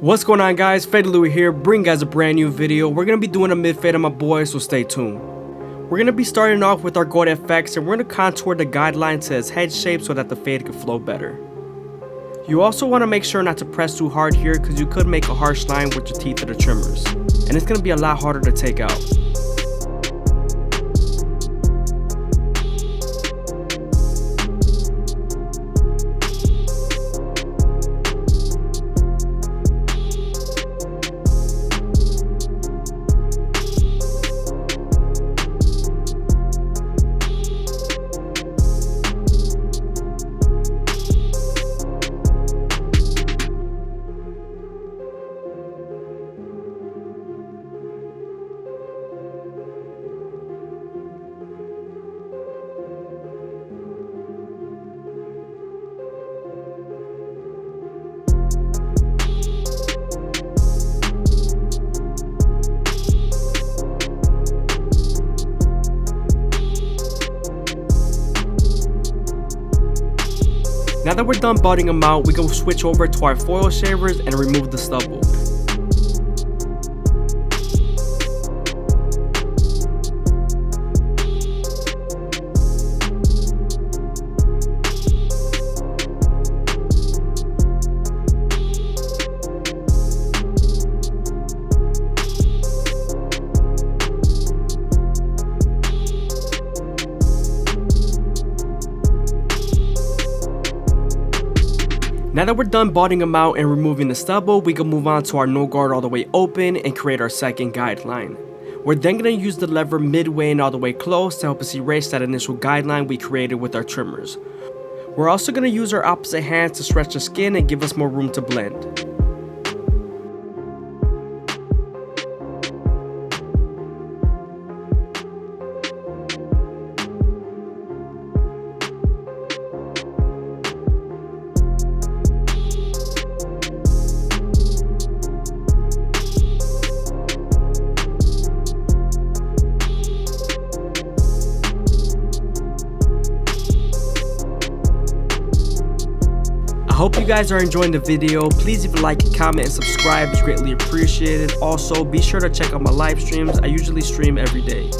What's going on, guys? FadeitLuie here, bringing guys a brand new video. We're going to be doing a mid-fade on my boy, so stay tuned. We're going to be starting off with our gold FX, and we're going to contour the guideline to his head shape so that the fade can flow better. You also want to make sure not to press too hard here, because you could make a harsh line with your teeth of the trimmers, and it's going to be a lot harder to take out. Now that we're done budding them out, we can switch over to our foil shavers and remove the stubble. Now that we're done budding them out and removing the stubble, we can move on to our no guard all the way open and create our second guideline. We're then going to use the lever midway and all the way close to help us erase that initial guideline we created with our trimmers. We're also going to use our opposite hand to stretch the skin and give us more room to blend. I hope you guys are enjoying the video. Please leave a like, comment, and subscribe. It's greatly appreciated. Also, be sure to check out my live streams. I usually stream every day.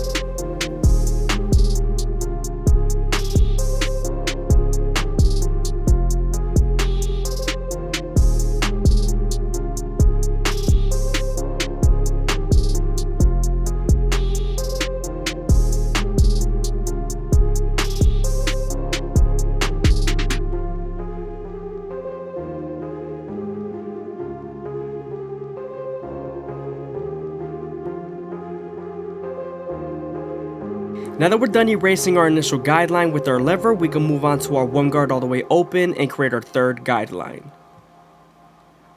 Now that we're done erasing our initial guideline with our lever, we can move on to our one guard all the way open and create our third guideline.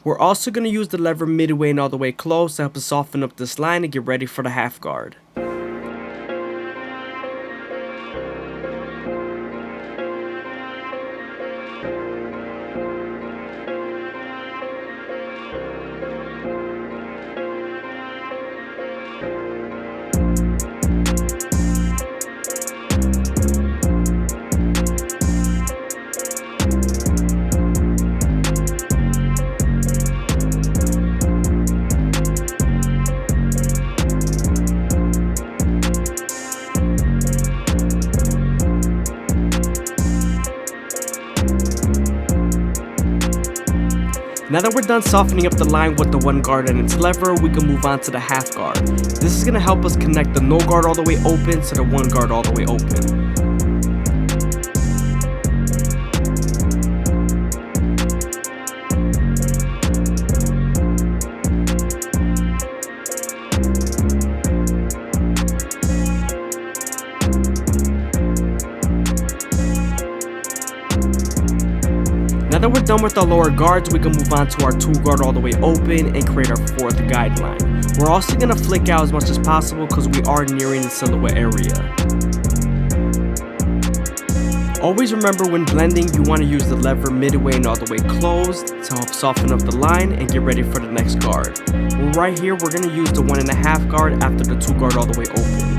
We're also going to use the lever midway and all the way close to help us soften up this line and get ready for the half guard. Now that we're done softening up the line with the one guard and its lever, we can move on to the half guard. This is going to help us connect the no guard all the way open to the one guard all the way open. Now that we're done with our lower guards, we can move on to our two guard all the way open and create our fourth guideline. We're also going to flick out as much as possible because we are nearing the silhouette area. Always remember, when blending, you want to use the lever midway and all the way closed to help soften up the line and get ready for the next guard. Right here, we're going to use the 1.5 guard after the 2 guard all the way open.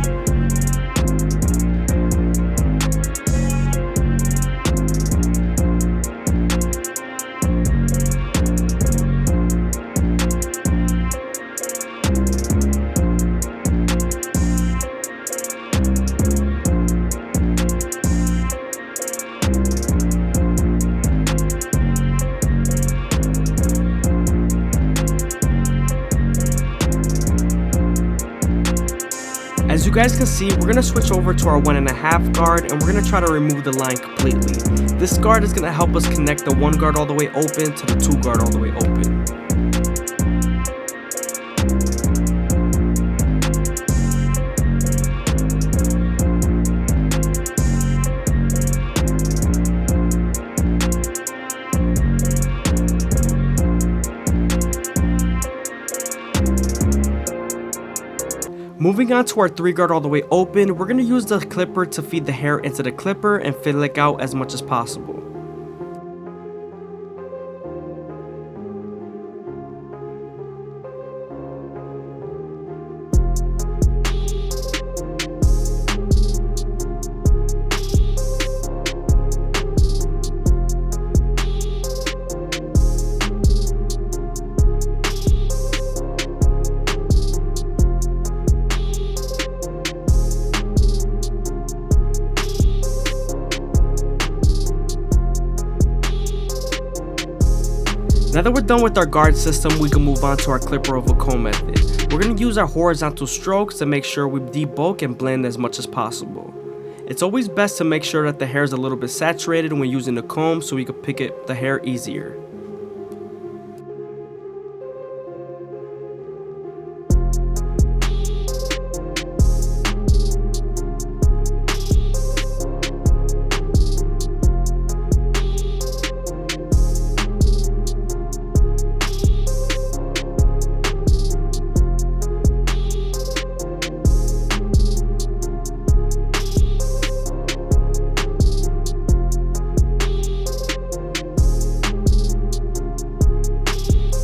As you guys can see, we're going to switch over to our 1.5 guard and we're going to try to remove the line completely. This guard is going to help us connect the 1 guard all the way open to the 2 guard all the way open. Moving on to our 3 guard all the way open, we're going to use the clipper to feed the hair into the clipper and fill it out as much as possible. Now that we're done with our guard system, we can move on to our clipper over comb method. We're going to use our horizontal strokes to make sure we debulk and blend as much as possible. It's always best to make sure that the hair is a little bit saturated when using the comb so we can pick the hair easier.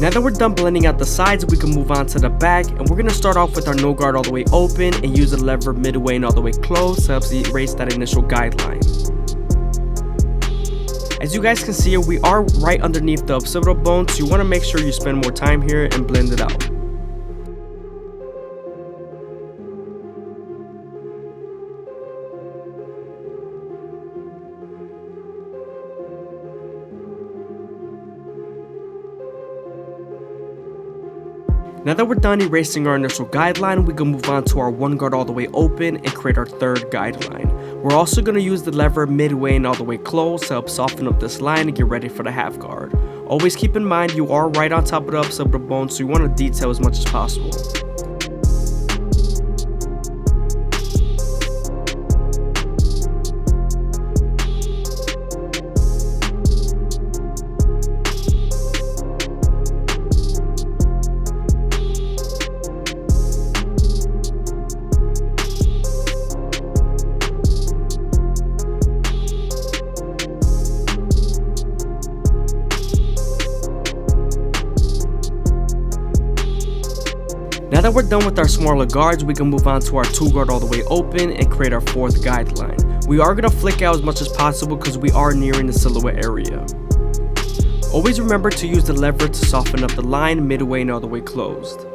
Now that we're done blending out the sides, we can move on to the back, and we're going to start off with our no guard all the way open and use the lever midway and all the way closed to help erase that initial guideline. As you guys can see, we are right underneath the occipital bone, so you want to make sure you spend more time here and blend it out. Now that we're done erasing our initial guideline, we can move on to our 1 guard all the way open and create our 3rd guideline. We're also going to use the lever midway and all the way closed to help soften up this line and get ready for the half guard. Always keep in mind you are right on top of the occipital bone, so you want to detail as much as possible. Now that we're done with our smaller guards, we can move on to our 2 guard all the way open and create our 4th guideline. We are going to flick out as much as possible because we are nearing the silhouette area. Always remember to use the lever to soften up the line midway and all the way closed.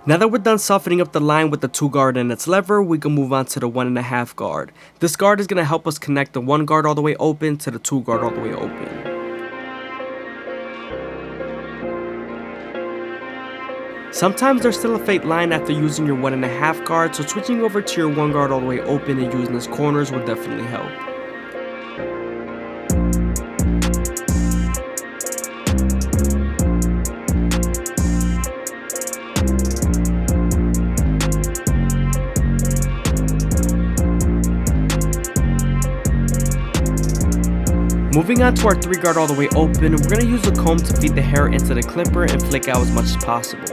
Now that we're done softening up the line with the 2 guard and its lever, we can move on to the 1.5 guard. This guard is going to help us connect the 1 guard all the way open to the 2 guard all the way open. Sometimes there's still a fade line after using your 1.5 guard, so switching over to your 1 guard all the way open and using its corners will definitely help. Moving on to our 3 guard all the way open, we're going to use the comb to feed the hair into the clipper and flick out as much as possible.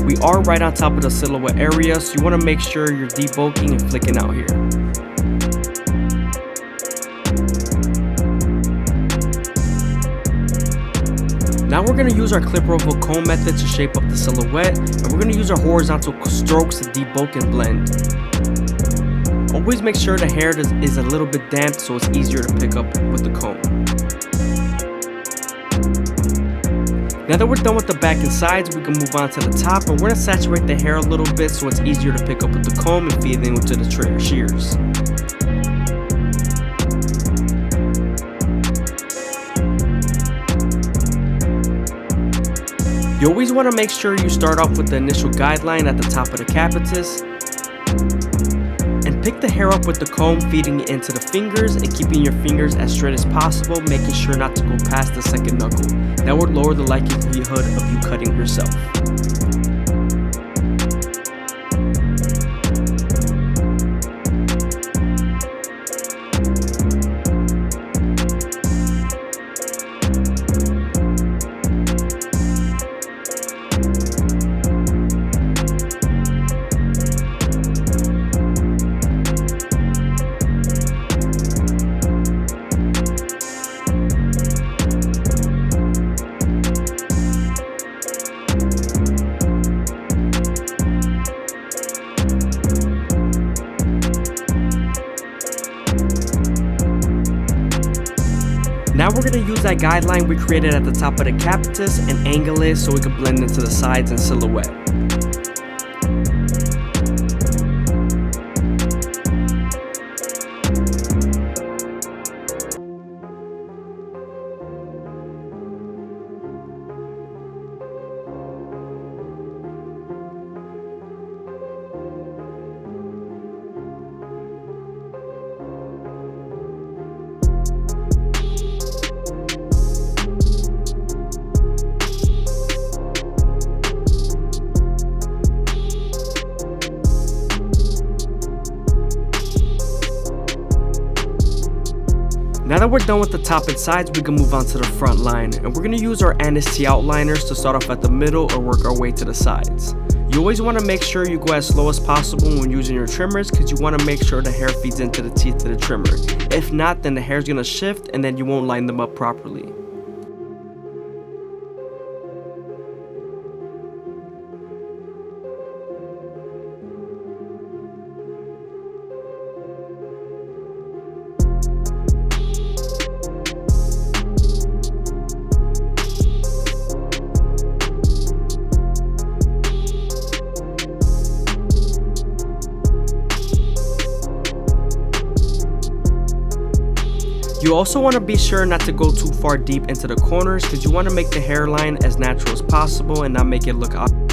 We are right on top of the silhouette area, so you want to make sure you're debulking and flicking out here. Now we're going to use our clipper over comb method to shape up the silhouette, and we're going to use our horizontal strokes to debulk and blend. Always make sure the hair is a little bit damp so it's easier to pick up with the comb. Now that we're done with the back and sides, we can move on to the top, and we're going to saturate the hair a little bit so it's easier to pick up with the comb and feed it into the shears. You always want to make sure you start off with the initial guideline at the top of the capitus and pick the hair up with the comb, feeding it into the fingers and keeping your fingers as straight as possible, making sure not to go past the second knuckle. That would lower the likelihood of you cutting yourself. Now we're going to use that guideline we created at the top of the capitus and angle it so we can blend into the sides and silhouette. Now that we're done with the top and sides, we can move on to the front line, and we're going to use our NST outliners to start off at the middle or work our way to the sides. You always want to make sure you go as slow as possible when using your trimmers because you want to make sure the hair feeds into the teeth of the trimmer. If not, then the hair is going to shift and then you won't line them up properly. You also want to be sure not to go too far deep into the corners because you want to make the hairline as natural as possible and not make it look odd.